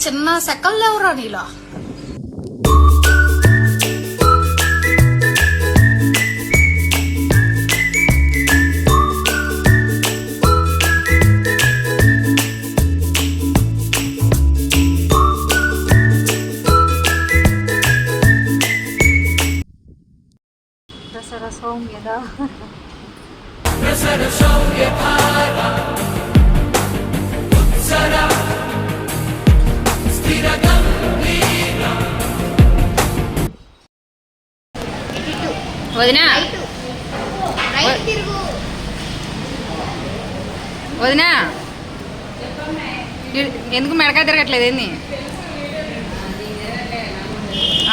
చిన్న సెకల్ లేవురా నీలో. దసరా సౌమ్యదా వదినా వదినా ఎందుకు మెడకాయ తిరగట్లేదు ఏంది?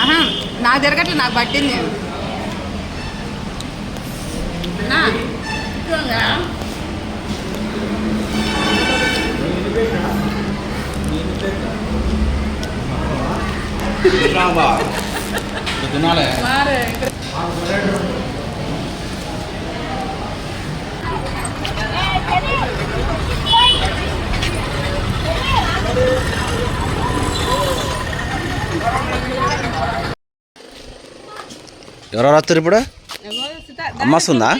ఆహా నాకు తిరగట్లేదు, నాకు పట్టింది. ఎవరో వస్తారు ఇప్పుడు? అమ్మ వస్తుందా?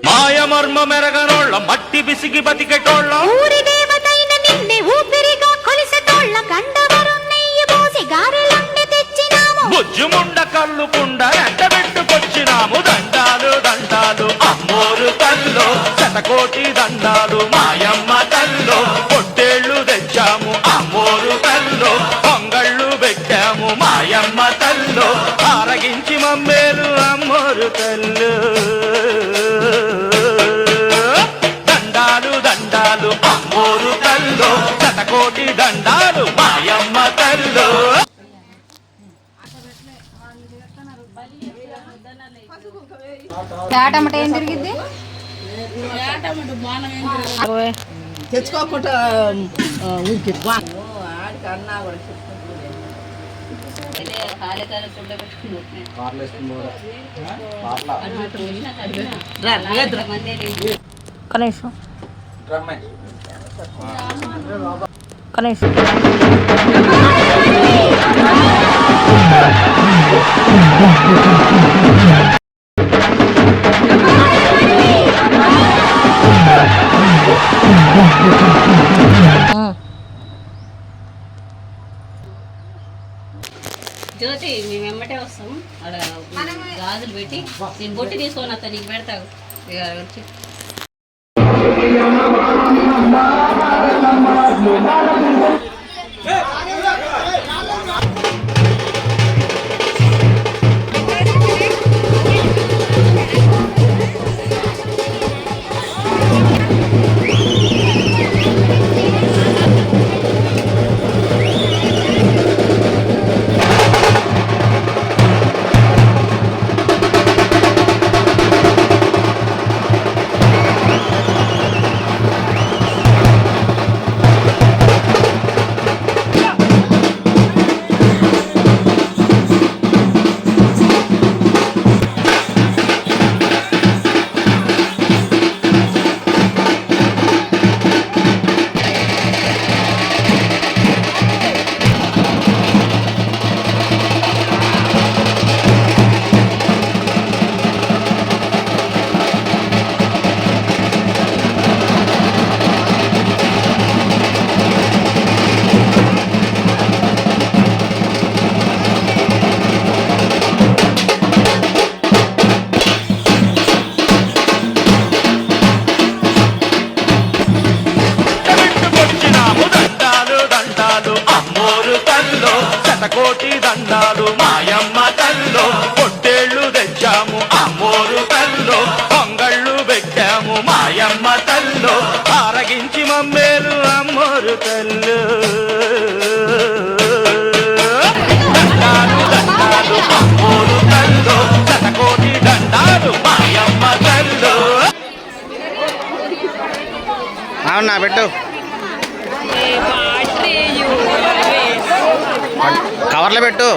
మాయమర్మ మెరగనోళ్ళ మట్టి బిసిగి బతికెటోళ్ళ ఊరి దేవతైన నిన్నే ఊపిరిగా కొలిసెటోళ్ళ గండవరం నెయ్యి పోసి గారెలన్నీ తెచ్చినాము. బుజ్జుముండ కల్లుకుండ ఎండబెట్టుకొచ్చినాము. దండాలు దండాలు అమ్మోరు తల్లో, శతకోటి దండాలు మాయమ్మ తల్లో. పొట్టేళ్లు తెచ్చాము అమ్మోరు తల్లో, పొంగళ్ళు పెట్టాము మాయమ్మ తల్లో. ఆరగించి మమ్మేలు అమ్మోరు తల్లు. దండాలు దండాలు అమ్మోరు తల్లో, శతకోటి దండాలు మాయమ్మ తల్లో. పేటమ్మట ఏం తిరిగిద్ది? తెచ్చుకోకుండా కనీసం కనీసం జ్యోతి మేము వెంబటే వస్తాం. అక్కడ గాజులు పెట్టి నేను బొట్టి తీసుకొని వస్తా, నీకు పెడతావు. అవునా పెట్టు కవర్లో పెట్టు